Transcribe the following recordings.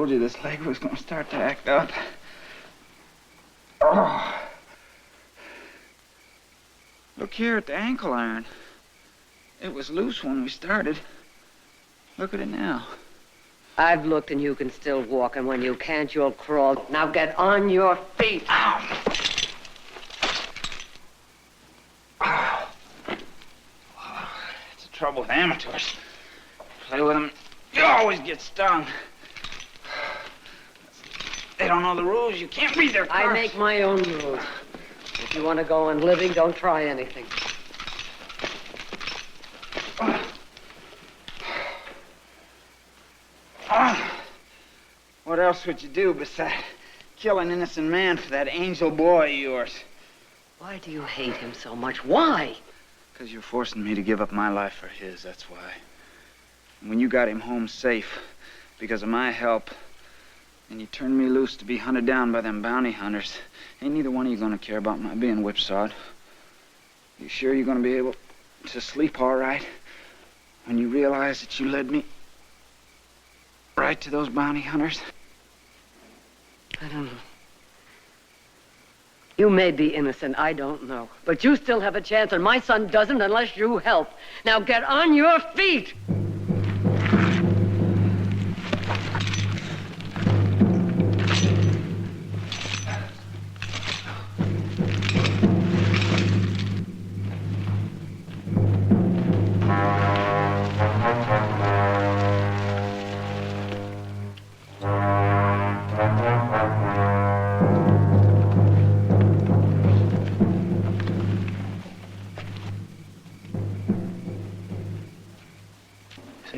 told you this leg was going to start to act up. Oh. Look here at the ankle iron. It was loose when we started. Look at it now. I've looked and you can still walk, and when you can't, you'll crawl. Now get on your feet. Ow. Oh. It's the trouble with amateurs. Play with them, you always get stung. They don't know the rules. You can't read their cards. I make my own rules. If you want to go on living, don't try anything. What else would you do besides kill an innocent man for that angel boy of yours? Why do you hate him so much? Why? Because you're forcing me to give up my life for his, that's why. And when you got him home safe because of my help, and you turned me loose to be hunted down by them bounty hunters, ain't neither one of you gonna care about my being whipsawed. You sure you're gonna be able to sleep all right when you realize that you led me right to those bounty hunters? I don't know. You may be innocent, I don't know. But you still have a chance, and my son doesn't unless you help. Now get on your feet!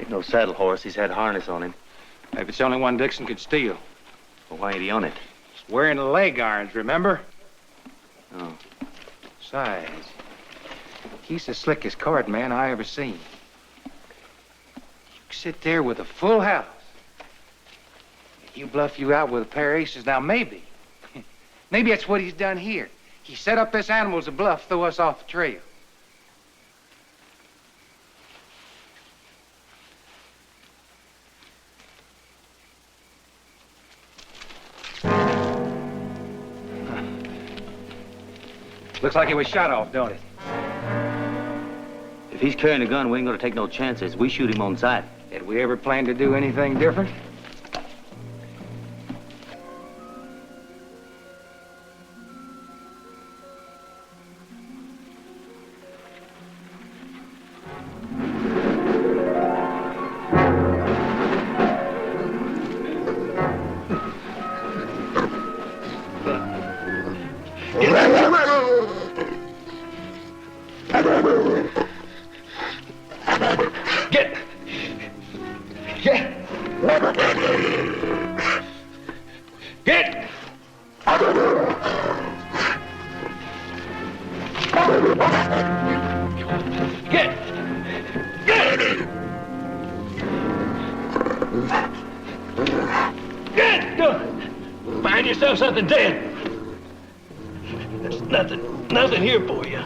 No saddle horse. He's had harness on him. Maybe it's the only one Dixon could steal. Well, why ain't he on it? He's wearing the leg irons, remember? Oh. Besides, he's the slickest card man I ever seen. You sit there with a full house. You bluff you out with a pair of aces. Now, maybe that's what he's done here. He set up this animal as a bluff, throw us off the trail. Looks like he was shot off, don't it? If he's carrying a gun, we ain't gonna take no chances. We shoot him on sight. Did we ever plan to do anything different? Find yourself something dead. There's nothing here for you.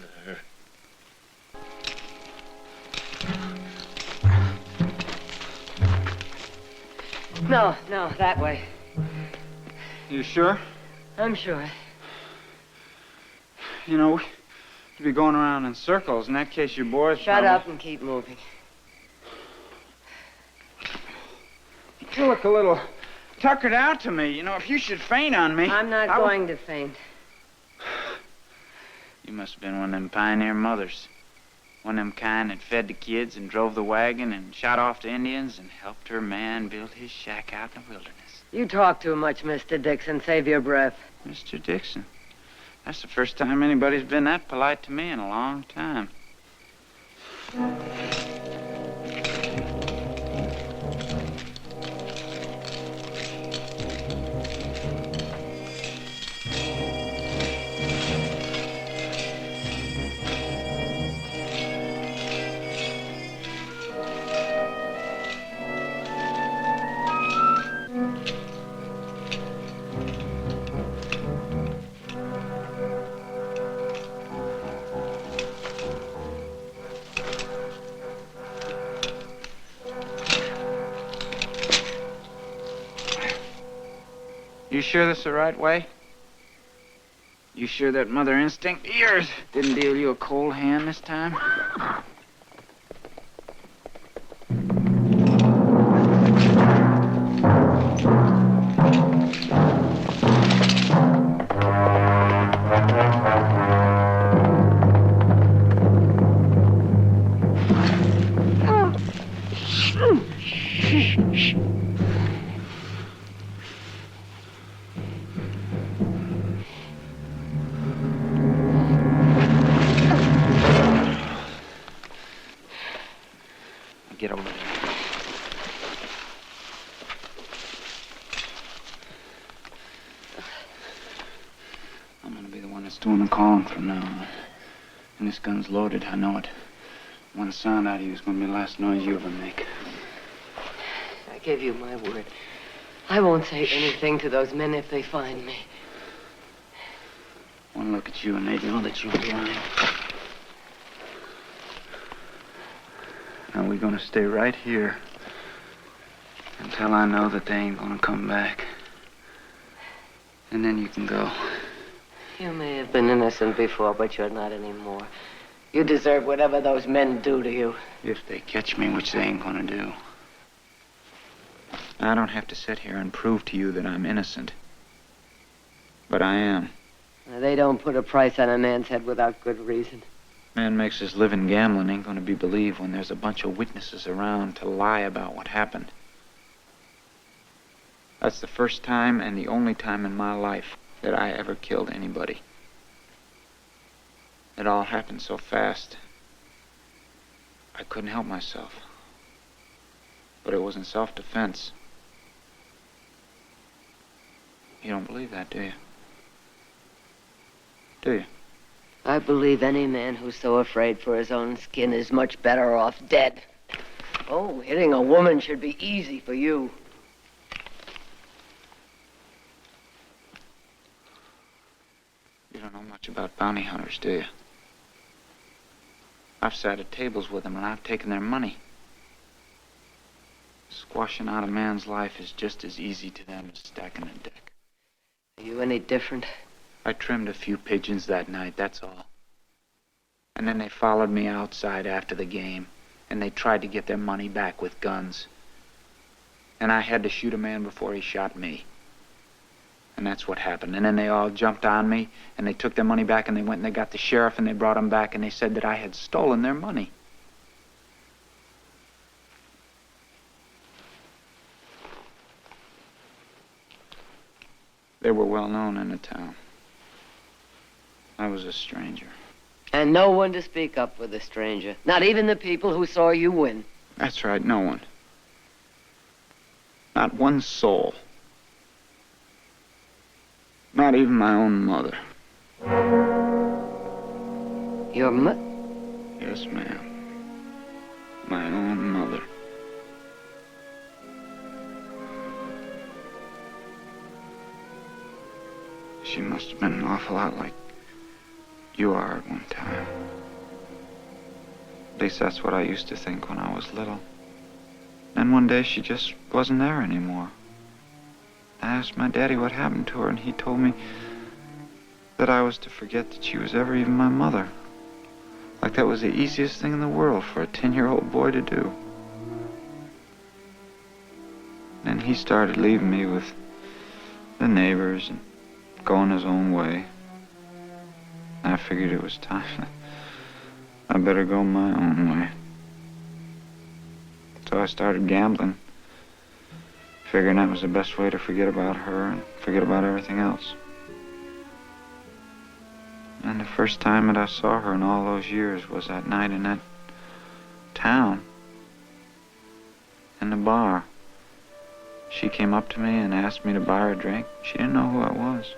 with her. No, no, that way. You sure? I'm sure. You know, you'd be going around in circles. In that case, your boys Shut up and keep moving. You look a little tuckered out to me. You know, if you should faint on me... I'm not going to faint. You must have been one of them pioneer mothers. One of them kind that fed the kids and drove the wagon and shot off the Indians and helped her man build his shack out in the wilderness. You talk too much, Mr. Dixon. Save your breath. Mr. Dixon. That's the first time anybody's been that polite to me in a long time. You sure this is the right way? You sure that mother instinct of yours didn't deal you a cold hand this time? Get over there. I'm gonna be the one that's doing the calling from now on. And this gun's loaded, I know it. One sound out of you is gonna be the last noise you ever make. I give you my word. I won't say anything to those men if they find me. One look at you and they'd know that you're lying. Now we're gonna stay right here until I know that they ain't gonna come back. And then you can go. You may have been innocent before, but you're not anymore. You deserve whatever those men do to you. If they catch me, which they ain't gonna do. I don't have to sit here and prove to you that I'm innocent. But I am. They don't put a price on a man's head without good reason. Man makes his living gambling ain't gonna be believed when there's a bunch of witnesses around to lie about what happened. That's the first time and the only time in my life that I ever killed anybody. It all happened so fast. I couldn't help myself. But it was in self-defense. You don't believe that, do you? Do you? I believe any man who's so afraid for his own skin is much better off dead. Oh, hitting a woman should be easy for you. You don't know much about bounty hunters, do you? I've sat at tables with them and I've taken their money. Squashing out a man's life is just as easy to them as stacking a deck. Are you any different? I trimmed a few pigeons that night, that's all. And then they followed me outside after the game, and they tried to get their money back with guns. And I had to shoot a man before he shot me. And that's what happened. And then they all jumped on me, and they took their money back, and they went and they got the sheriff, and they brought him back, and they said that I had stolen their money. They were well known in the town. I was a stranger. And no one to speak up for the stranger. Not even the people who saw you win. That's right, no one. Not one soul. Not even my own mother. Your Yes, ma'am. My own mother. She must have been an awful lot like You are at one time. At least that's what I used to think when I was little. Then one day she just wasn't there anymore. I asked my daddy what happened to her, and he told me that I was to forget that she was ever even my mother. Like that was the easiest thing in the world for a 10-year-old boy to do. Then he started leaving me with the neighbors and going his own way. I figured it was time. I better go my own way. So I started gambling, figuring that was the best way to forget about her and forget about everything else. And the first time that I saw her in all those years was that night in that town, in the bar. She came up to me and asked me to buy her a drink. She didn't know who I was.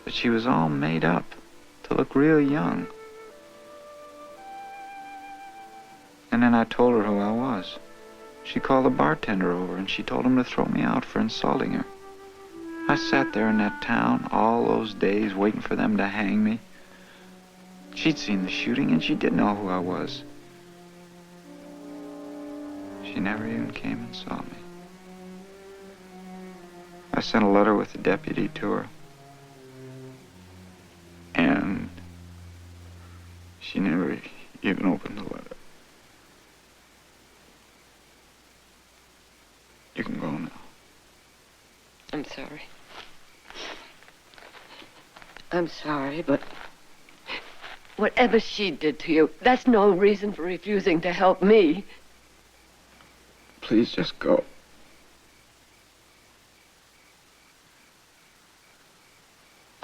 But she was all made up to look real young. And then I told her who I was. She called the bartender over and she told him to throw me out for insulting her. I sat there in that town all those days waiting for them to hang me. She'd seen the shooting and she did know who I was. She never even came and saw me. I sent a letter with the deputy to her. And she never even opened the letter. You can go now. I'm sorry. I'm sorry, but whatever she did to you, that's no reason for refusing to help me. Please just go.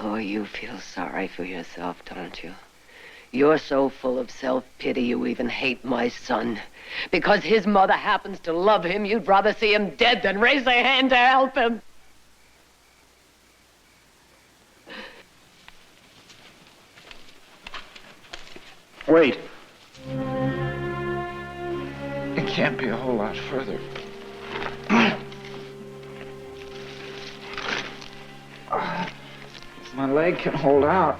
Oh, you feel sorry for yourself, don't you? You're so full of self-pity you even hate my son. Because his mother happens to love him, you'd rather see him dead than raise a hand to help him. Wait. It can't be a whole lot further. If my leg can hold out.